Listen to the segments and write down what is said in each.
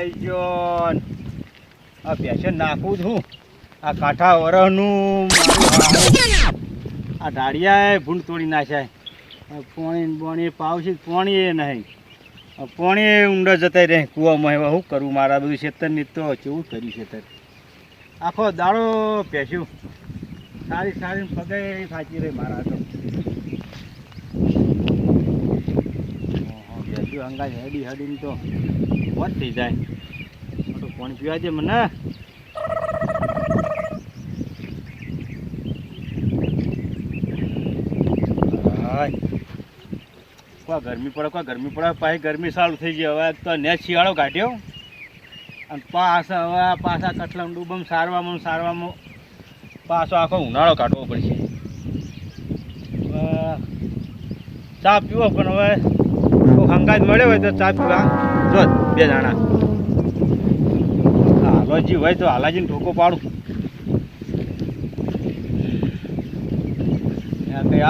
આવી ગયો. આ પેશન નાખું છું. આ કાંઠા વરહનું આ ઢાળિયાએ ભૂંડ તોડી નાખ્યા. પોણી બોણી પાવશે પોણી એ નહીં. પોણી ઊંડા જતા રહે કૂવામાં. એવા શું કરું મારા બધું ખેતરની તો કેવું કર્યું ખેતર. આખો દાડો પેસ્યું સારી સારી પગે સાચી રહી મારા તો. પેસ્યું હંગાજ હડી હડીને તો મોત થઈ જાય. તો પાણી પીવા દે મને. કોઈ ગરમી પડે પાછી ગરમી સારું થઈ ગઈ. હવે તો ને શિયાળો કાઢ્યો અને પાછા કટલામ ડૂબમ સારવામાં પાછો આખો ઉનાળો કાઢવો પડશે. ચા પીવો પણ હવે હંગાત મળ્યો હોય તો ચા પીવા જો 2 જણા. હાલોજી હોય તો હાલાજીને ઠોકો પાડું.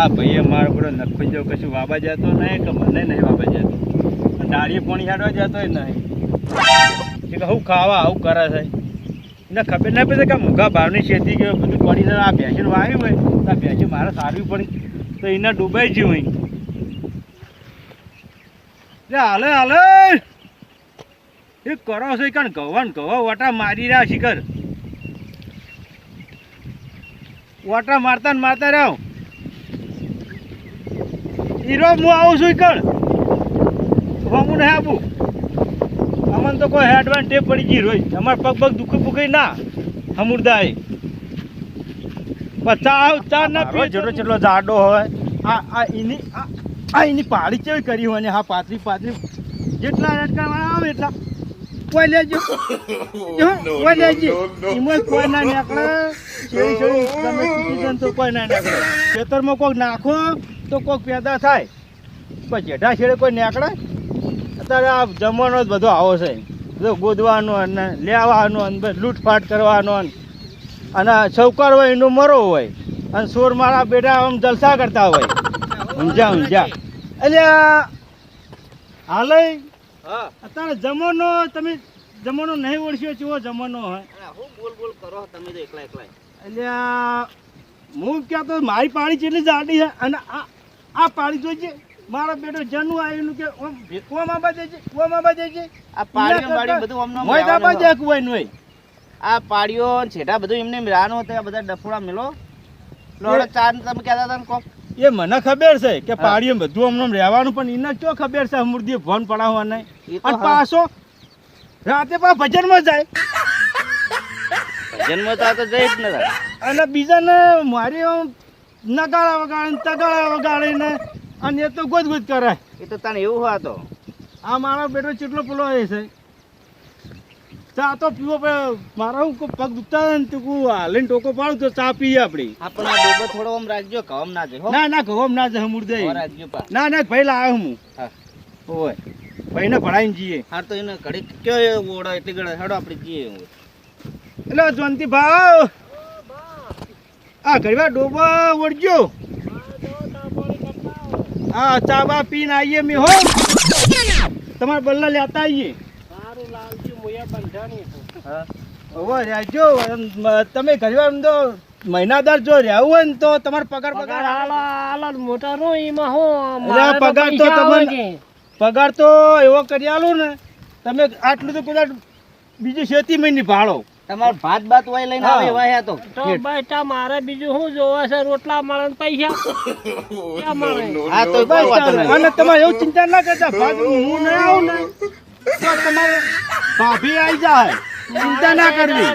આ ભાઈએ મારો બધો નખો જો કશું વાબા જતો નહીં કે મને નહીં વાબા જતો. ડાળીએ પાણી હાડવા જતો નહીં કે શું ખાવા આવું કરે છે. એને ખબર ના પડે કે મૂઘા ભાવની ખેતી કે બધું પડી જાય. આ ભેંસને વાવ્યું હોય તો આ ભેંસે મારે સારવી પડી તો એને ડૂબાઈ ગયું હોય. હાલે એ કરો છો કારણ ગવા વાટા મારી રહ્યા શિખર. વાટા મારતા રહ્યો. હીરો હું આવું છું કણ હું નહીં આપું. અમને તો કોઈ હેડવાન ટેપ પડી ગઈ રોજ. અમારે પગ દુખી ના હમુરદાય ચા ના પીએ. જેટલો જાડો હોય એની પાડી કેવી કરી હોય ને હા પાતળી જેટલા રટકાવાળા આવે એટલા કોઈ લેજો એમાં કોઈ ના નીકળે. તો કોઈ ના નીકળે. ખેતરમાં કોઈક નાખો તો કોઈક પેદા થાય પણ જેઠા છેડે કોઈ નીકળે. અત્યારે આ જમવાનો જ બધો આવો છે. બધો ગોદવાનો અને લેવાનો અને લૂંટફાટ કરવાનો અને છૌકાર હોય એનો મરો હોય અને સોર મારા બેટા આમ જલસા કરતા હોય. ઊંઝા એટલે હાલે અત્યારે જમવાનો તમે જમવાનો નહીં ઓળખ્યો કેવો જમવાનો હોય. બોલ કરો તમે તો એકલા એટલે હું કહેતો મારી પાણી કેટલી જાડી છે અને આ પાણી જોઈજે મારો બેટો જનું આવ્યું કે કુવામાં બાજે છે આ પાડીઓ બધું અમને આ પાડીઓ છેટા બધું એમને રાનો હતા બધા ડફોડા મેલો લોડો ચાર તમે કહેતા હતા ને કોક એ મને ખબર છે કે પાડીઓ બધું અમને રહેવાનું પણ એને ક્યાં ખબર છે અમૃતિ ફોન પડાવવા નહીં. અને પાછો રાતે ભજનમાં જાય. ભજનમાં તો જઈ જ નથી. અને બીજાને મારી નગાળા વગાડે તગાળા વગાડીને અને એ તો ગોદ કરે. એ તો તને એવું હોય તો આ મારો બેટો કેટલો પેલો એ છે. ચા તો પીવો પડે. મારા હું પગ દુખતા હોય ને તું હાલીને ટોકો પાડું તો ચા પીએ આપડી. આપણે ડોબો થોડો આમ રાખજો ઘઉં ના જાય. ના ઘઉં ના જાય હમુર દે રાખજો. ના ભાઈ લાવ્યો હું. હોય ભાઈને ભણાવીને જઈએ. હા તો એને ઘડી કયો ઓળો એટલી ઘડે હેડો આપણે જઈએ. એટલે જોનતી ભાવ આ ઘડીવાર ડોબો ઓળજો. હા ચા બા પીને આવીએ મેં હો. તમારે બલ્લા લેતા આવીએ. તમે ઘડીવાર તો મહિનાદાર જો રહેવું હોય ને તો તમારે પગાર મોટા નો એમાં હો પગાર તો એવો કરી આલો ને તમે આટલું તો કદાચ બીજી ખેતી મહિની ભાડો તમારે ભાત હોય લઈને આવે એવા તો બેટા મારે બીજું શું જોવે છે રોટલા મળે પૈસા અને તમારે એવું ચિંતા ના કરતા ભાત હું નહીં આવું ને તો તમારે ભાભી આવી જાય. ચિંતા ના કરવી.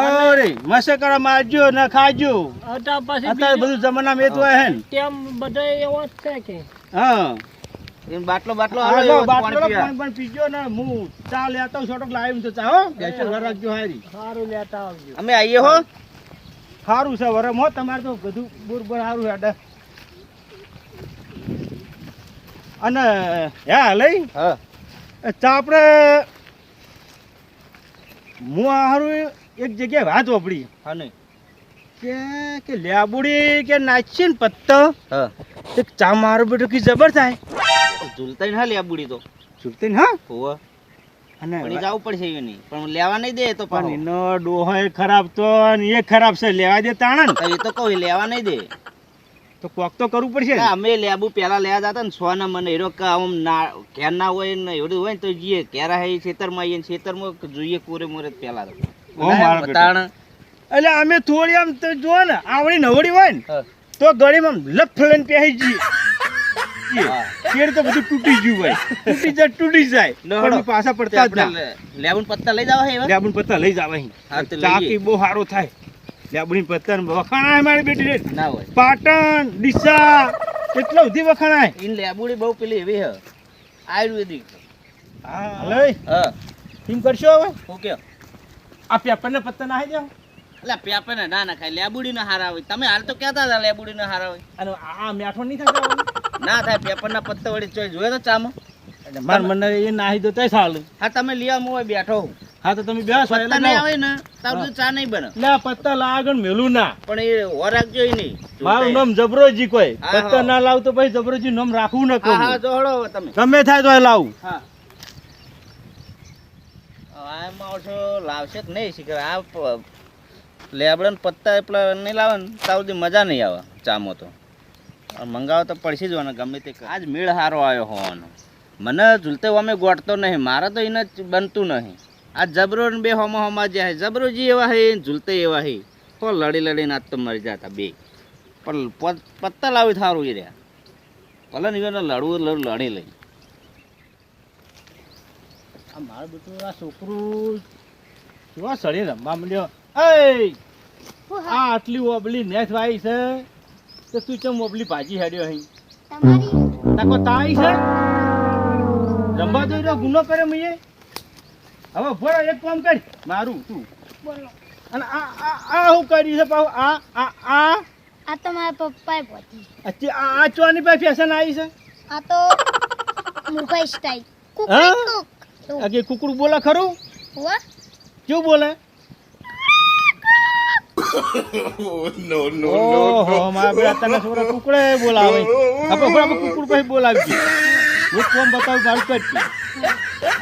અરે મસે કરો મારજો ને ખાજો. અત્યારે બધું જમાના મેં તો હે ને તેમ બધા એવો જ છે કે હા બાટલો પાણી પીજો ને હું ચા લેતા હું છોટો લાવી તો ચા હો રાખજો હારી સારું લેતા આવજો. અમે આવીએ હો. સારું છે વરમ હો તમારે તો બધું બોર સારું હેડે. અને લઈ ચા આપણે હું હારું એક જગ્યાએ વાત વાપરી હા નહીં કે લેબુડી કે નાચી ને પત્તો એક ચા મારો બેટો કી જબર થાય ઝૂલતા હા લેબુડી તો ઝૂલતી હા હોવા અને પડી જવું પડશે એની પણ લેવા નહીં દે તો પણ પાછો. એનો ડોહો ખરાબ તો અને એ ખરાબ છે લેવા દે તાણે ને તો એ તો કહું લેવા નહીં દે. તો કોક તો કરવું પડશે ને. ના, અમે લેબુ પેલા લેવા જતા ને સોના મને હીરો કે આમ ના ઘેર ના હોય ને એવું હોય ને તો જઈએ ઘેર હે ખેતરમાં આવીએ ને ખેતરમાં જોઈએ કોરે મોરે પેલા તો. ઓ મારો બેટો. તાણ. એટલે અમે થોડી આમ તો જો ને આવડી નવડી હોય ને હા. તો ગળીમાં લફ લઈને પહેરી જઈએ હા. કેળ તો બધું તૂટી ગયું હોય તૂટી જાય લો, પણ હેડો. અમે પાછા તે પડતા જ આપણે લેબુ ને પત્તા લઈ જાવ હે એવા? લેબુન પત્તા લઈ જાવ અહીં હા, તો લઈએ. ચાકી બહુ સારું થાય લેબુની પત્તા વખાણાય મારી બેટી રે ના હોય પાટણ ડીસા કેટલા સુધી વખાણાય ઈન લેબુડી બહુ પેલી એવી હે આયુર્વેદિક. હા લઈ હા એમ કરશો હવે હું કયો આ પેપરના પત્તા નાખી જાવ એટલે પેપર ને ના ખાય લેબુડી ના હારા હોય. તમે હાલ તો કહેતા હતા લેબુડી ના હારા હોય. અને આ મેઠો નહીં થતો ના થાય પેપર ના પત્તા વળી ચોઈ જોયો તો ચામાં. એટલે માર મને એ નાહી દો તોય સારું હા તમે લઈ આવો હું બેઠો હું. હા તો તમે બેસો પત્તા એટલે નહીં લાવો. આવે ને તાર બધું ચા નહીં બને. ના પત્તા લાગણ મેલું ના પણ એ હો રાખજો ય નહીં. મારું નામ જબરોજી કોઈ હા, પત્તા હા. ના લાવ તો પછી જબરોજી નામ રાખવું ન હા કહું હા જોડો હવે તમે. ગમે થાય તો લાવું હા આ માણસો લાવશે કે નહીં શીખર આ લેબડા ને પત્તા પેલા નહીં લાવે ને ત્યાં સુધી મજા નહીં આવે ચામાં તો. મંગાવો તો પડશે જ ને ગમે તે આજ મેળ સારો આવ્યો હોવાનો. મને ઝૂલતે અમે ગોઠતો નહીં મારે તો એને બનતું નહીં. આ જબરો ને બે હોમાં જે જબરોજી એવા હે ઝૂલતે એવા હે તો લડી લડીને આજ તો મરી જતા બે. પણ પત્તા લાવી સારું એ રહ્યા ભલે ને લડવું લડી લઈ. આ મારું બેટું આ છોકરું કેવા સળી રમવા માંડ્યો એ આ આટલી ઓબલી નેસ વાઈ છે તો તું ચમ ઓબલી ભાજી હેડ્યો અહીં નાકો તાઈ છે રમવા દો ગુનો કરે મઈએ હવે ભોળા એક કામ કર મારું તું અને આ હું કર્યું છે પાછું આ તો મારા પપ્પાએ પોતી આ ચોની પાસે ફેશન આવી છે આ તો મુખા સ્ટાઈલ કુક હા? કુક આ કે કુકડું બોલે ખરું હુઆ કેવું બોલે ઓહો મારા બેટા તને છોકરા કુકડે બોલાવે આપણે બરાબર કુકડ પછી બોલાવજી હું કોમ બતાવું મારું કરતી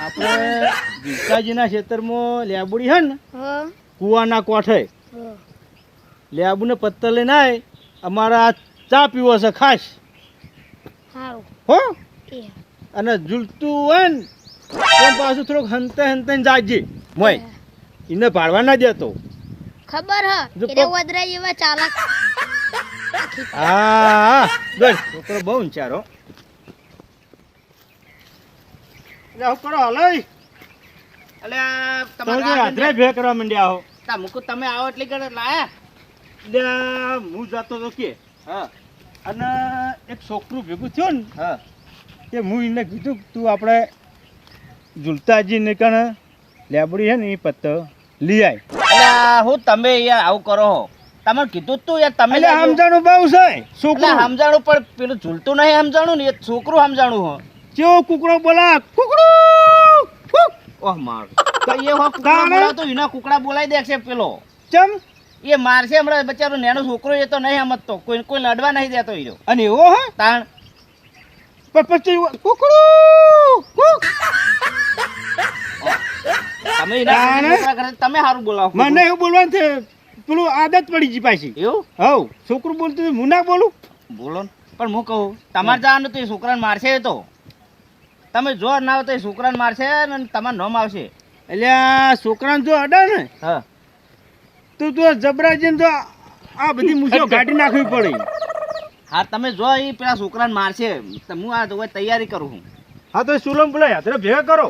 આપણે ગીતાજીના ખેતરમાં લેબુડી હે ને હા કુવાના કોઠે હા લેબુને પત્તર લઈને આય અમારા ચા પીવો છે ખાસ હારું હો એ અને ઝૂલતું હોય ને તો પાછું થોડુંક હંતે હંતે જાજે મોય એને ભાડવા ના દેતો ખબર હ જો એટલે પગ- વદરા એવા ચાલાક હા બસ છોકરો બહુ વિચારો આવું કરો હાલો એટલે તમે જે હાથરે ભે કરવા માંડ્યા હો તમે આવો એટલે કરે લાયા. એટલે હું જતો તો કે હા અને એક છોકરું ભેગું થયું ને હા કે હું એને કીધું કે તું આપણે ઝુલતાજીને કણ લેબડી છે ને એ પત્તો લઈ આય એટલે હું તમે યાર આવું કરો હો. તમે કીધું તું યાર તમે એટલે લેજો. સમજાણું બહુ છે એટલે છોકરું સમજાણું પણ પેલું ઝૂલતું નહીં સમજાણું ને એ છોકરું સમજાણું હો. કેવો કુકડો બોલા કુકડું ફૂક. ઓહ માર તો એ હો કુકડા તાણે? બોલાવતો એના કુકડા બોલાવી દેશે પેલો ચમ એ મારશે હમણાં બચારો નેનો છોકરો એ તો નહીં સમજતો કોઈ લડવા નહીં દેતો એ રહ્યો. અને એવો હે તાણ પણ પછી કુકડું કુક. તમે એના તાણે? છોકરા કરે તમે સારું બોલાવો. મને એવું બોલવાનું છે પેલું આદત પડી ગઈ પાછી એવું હવ છોકરું બોલતું હતું, હું ના બોલું બોલો ને. પણ હું કહું તમારે જવાનું તો એ છોકરાને મારશે એ તો તમે જો ના હોય તો એ છોકરાને મારશે ને તમારું નામ આવશે. એટલે આ છોકરાને જો અડા ને હા તો જબરાજીને તો આ બધી મૂછો કાઢી નાખવી પડે હા તમે જો એ પેલા છોકરાને મારશે તો હું આ તો તૈયારી કરું છું. હા તો સુલમ બોલાય હાથરે ભેગા કરો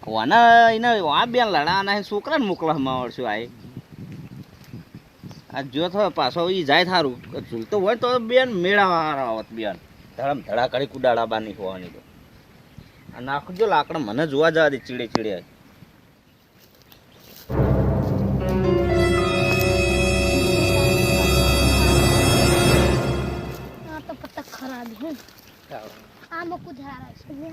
કોના એને આ બેન લડાના છોકરાને મોકલવામાં આવડશું આ જો થયો પાછો એ જાય થારું ઝૂલતો હોય તો બેન મેળાવા આવત બેન ધડમ ધડા કરી કુડાડા બાની હોવાની તો આ નાખજો લાકડા મને જોવા જવા દે ચીડે ચીડે. આ તો પત્તા ખરાબ હે આ મકુ ધારા છે ને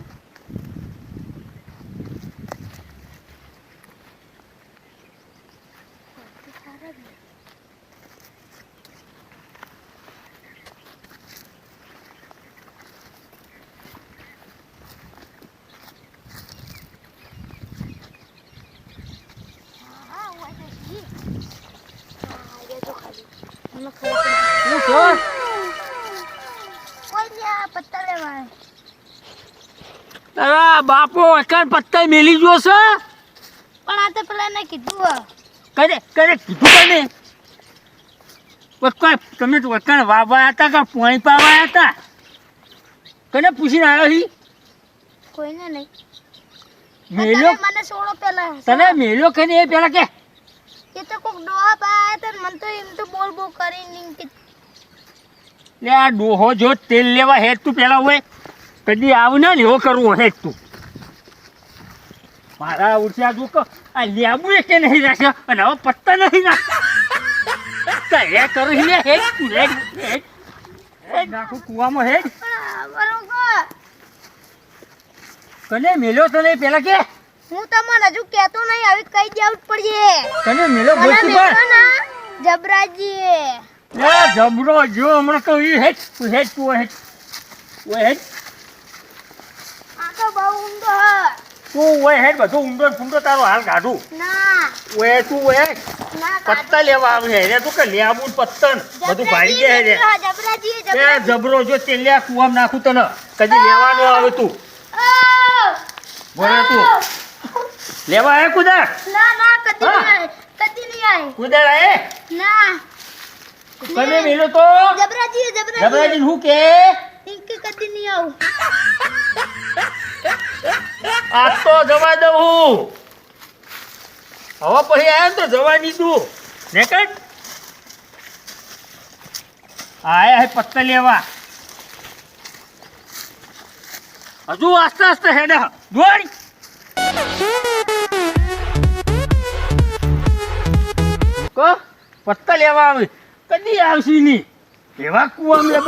તારા બાપો વખાણ પત્તા મેલી ગયો છે. પણ આ તો પેલા ને કીધું કને કીધું કને વખાણ તમે તો વખાણ વાવ્યા હતા કે પાણી પાવાયા હતા? કને પૂછીને આવ્યો છી? કોઈને નહીં. મેલ્યો તમે મને છોડો પેલા. તને મેલ્યો કને એ પેલા કે એ તો કોક ડોહા પાયા હતા ને મને તો એમ તો બોલ બોલ કરીને એમ કે લે આ ડોહો જો તેલ લેવા હેડ તું પેલા હોય કદી આવ ને એવો કરવો હેડ તું. મારા ઉઠ્યા જો કે આ લેબુ કે નહીં રાખ્યો અને હવે પત્તા નહીં નાખતા હે કરું લે હેડ તું હેડ નાખું કુવામાં હેડ. બરોબર. કને મેલ્યો તને પેલા કે હું તમને હજુ કહેતો નહીં હવે કઈ દેવું જ પડશે. કને મેલ્યો બોલ મને તું મેલ્યો પણ ના જબરાજી. લે જબરો જો હમણાં કહું ઈ હેડ તું હેડ તું હેડ આ તો બહુ ઊંડો હ. તું ઓય હેડ બધું ઊંડો ને ફૂંડો તારો હાલ કાઢું ના ઓય તું ઓય ના પત્તા લેવા આવે રે તું કે લેબુ પત્તન બધું ભાડી દે રે જબરાજી એ જબરો જો તેલિયા કુવામ નાખું તને કદી લેવાનો આવે તું બોલે તું લેવા આય કુદા ના ના કદી હા. નહીં આય. કદી નહીં આય. કુદા આય ના કને મેલો તો જબરાજી જબરાજી હું કે ઇનકે કદી નહીં આવું. આ તો જવા દઉં હું હવે પછી આયા ને તો જવા દીધું ને કટ આયા હે પત્તા લેવા હજુ આસ્તે આસ્તે હેડે દોડ કો પત્તા લેવા આવે કદી આવશે નહીં એવા કુવા મેં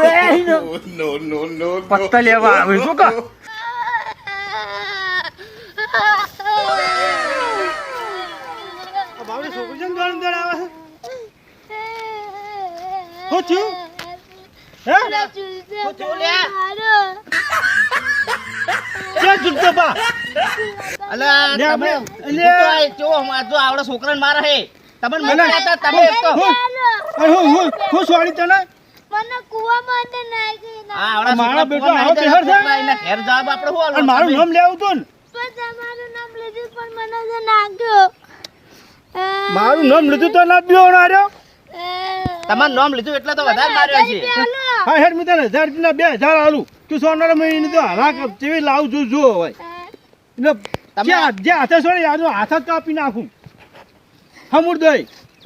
પત્તા લેવા આવે શું કા બાવડી છોકરી છે ને દોડ દોડ આવે શું થયું હે ક્યાં છૂટતો બા અલા લે તમે આપણે- જો આ જો આવડા છોકરાને મારે હે તમને મને- મને હતા તમે એક તો હું સોરી તને મને કુવામાં અંદર નાખી ના. આ આવડા મારા છોકરા બેટો ફોન આવો નાખી બિહાર છે? છોકરા એના ઘેર જવાબ આપણે શું અને આલવાનું? મારું તમે- નામ લેવું તું ને પણ તમારું નામ લીધું પણ મને તો નાખ્યો. મારું નામ લીધું તો ના બીઓ નાર્યો તમારું નામ લીધું એટલે તો વધારે માર્યો છે હા હેડ મેં તને 1000 ના 2000 આલું તું સોનારા મહિને તો હલાક જેવી લાવું છું જો હોય એટલે જે હાથે છોડી આજુ હાથ જ કાપી નાખું હમુર દઈ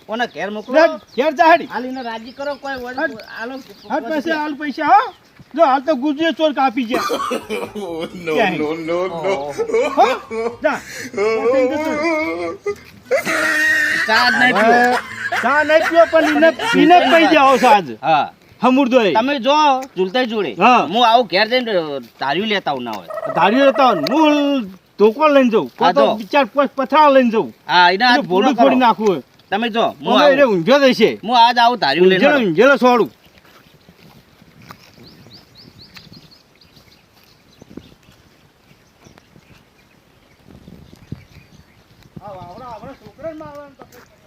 કોને ઘેર મોકલો ઘેર જાહેડી હાલીને રાજી કરો કોઈ વળ- હટ. આલો હાલ પૈસા હાલ પૈસા હો જો હાલ તો ગુજરી ચોર કાપી ગયા હો? જા ચા જ નહીં પીવો. ચા નહીં પીવો પણ એને પી જાઓ સાજ હા હમુર દઈ તમે જો ઝૂલતા જોડે હા. હું આવું ઘેર જઈને તાર્યું લેતા આવું ના હોય ધારી રહેતા હોય ને હું ધોકો લઈને જાઉં હા, તો જો. બિચાર પથરા લઈને જાઉં હા એના હાથ ભોડું ભૂલો ફોડી કરો. નાખવું હોય તમે જો હું હું એને આવું. ઊંઝો દઈશે હું આજ આવું તાર્યું લઈને આવું. ઊંઝેલો છોડું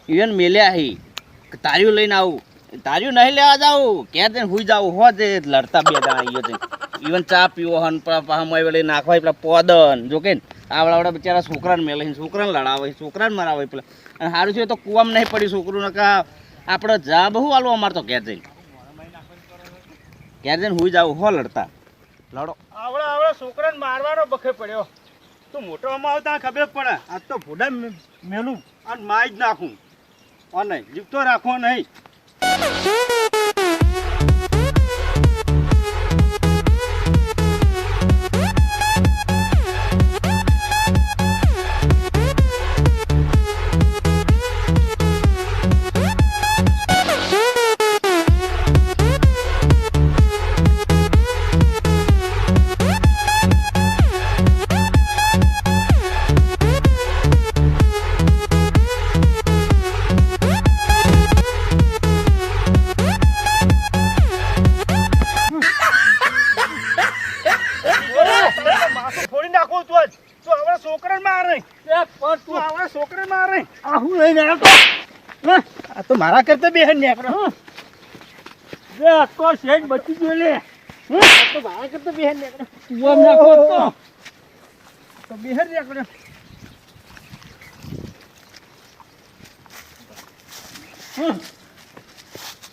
ઈવન મેલ્યા હી તાર્યું લઈને આવું તાર્યું નહીં લેવા જાવું ક્યાં જઈને હુઈ જાવું હો તે લડતા બે જણા ઈયો જઈને ઈવન ચા પીવો હન પાહમાય વળી નાખવાય પેલા પોદન જો કે આવડા બિચારા છોકરાને મેલે છે છોકરાને લડાવે છોકરાને મરાવે પેલા અને સારું છે તો કુવામાં નહીં પડી છોકરું નકા આપણે જા બહુ આલું અમારે તો ઘેર જઈને હુઈ જાવું હો લડતા લડો આવડા છોકરાને મારવાનો બખે પડ્યો તું મોટોમાં આવતા ખબર પડે આ તો ભૂડા મેલું અને માય જ નાખું અને જીવતો રાખવો નહીં માથું ફોડી નાખું તું જ તું આવડા છોકરાને મારે તું આવડા છોકરાને મારે આ હું લઈને આવ્યો તો આ તો મારા કરતા બેહન નીકળો બે તો શેઠ બચી ગયો લે આ તો મારા કરતા બેહન નીકળો કુવામાં નાખો તો તો બિહાર નીકળ્યો.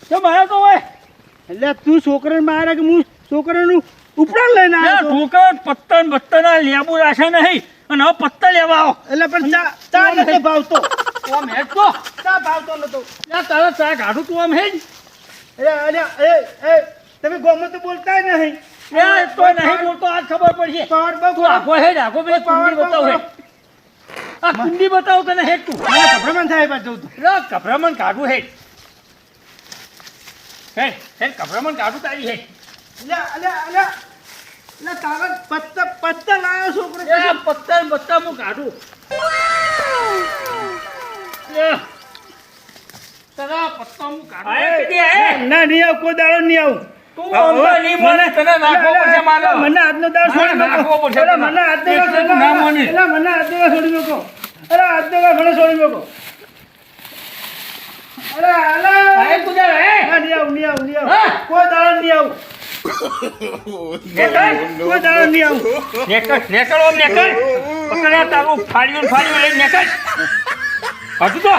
તો મારા તો હોય એટલે તું છોકરાને મારે કે હું છોકરાનું ઉપરાણ લઈને આવ્યો છું. ઢોકળ પત્તન બત્તના લેબુ રાશે નહીં અને હવે પત્તા લેવા આવો એટલે પણ ચા નતો ભાવતો. આમ હેડ તો ચા ભાવતો નતો. તારા ચા કાઢું તું આમ હેડ તમે ગોમાં તો બોલતા નહીં. તો નહીં બોલતો આજ ખબર પડશે પાવર બહુ તું આખો હેડ આખો પેલી કુંડી બતાવ હેડ આ કુંડી બતાવ તને હેડ તું ગભરામણ થાય પાછું જવું તું. કભરામણ કાઢું હેડ હેડ હેડ કભરામણ કાઢું તારી હેડ તારા પત્તા લાવ્યો છોકરો. પત્તા ને બત્તા હું કાઢું તારા પત્તા હું કાઢું ના નહીં આવું કોઈ દાડો નહીં આવું. તું અમતા નહીં મને તને નાખવો પડશે મારો મને હાથનો દાડો છોડી મૂકો. નાખવો પડશે અરે મને હાથનો દાડો તું ના મને. એટલે મને હાથનો દાડો છોડી મૂકો. અરે હાથનો દાડો મને છોડી મૂકો. અરે આય કુદર હે નહીં આવું નહીં આવું નહીં હા? આવું કોઈ દાડો નહીં આવું. કોઈ દાડો નહીં આવું. નેકળ ઓમ નેકળ પકડ્યા તારું ફાડ્યું લઈને નેકળ હજુ તો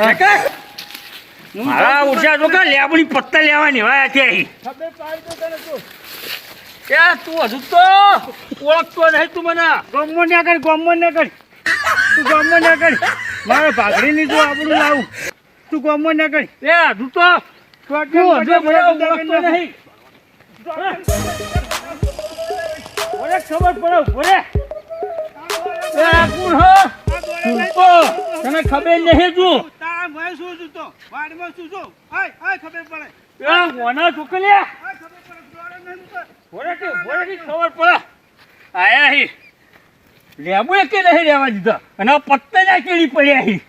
નેકળ મારા ઉઠ્યા તો કા લેબડી પત્તા લેવાની વાયા છે અહીં ખબર પાડી તો તને તું. તું હજુ તો ઓળખતો નહીં તું મને ગમો ના કર ગમો ના કર. તું ગમો ના કર. મારે ભાખરીની જો આપણું લાવું. તું ગમો ના કર. હજુ તો તું હજુ મને ઓળખતો નહીં ઓરે ખબર પડે ઓરે કોણ હો તને ખબર નહીં તું તારા ભાઈ શું છું તો વાડમાં શું છું. આય ખબર પડે. કોના છોકલ્યા આય ખબર પડે. દોડે નહીં તો. ઓરેથી ખબર પડે આયા હી લેબુ કે નહીં રહેવા દીધા અને પત્તા ના કેળી પડ્યા હી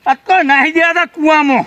આ તો નાહી ગયા હતા કુવામાં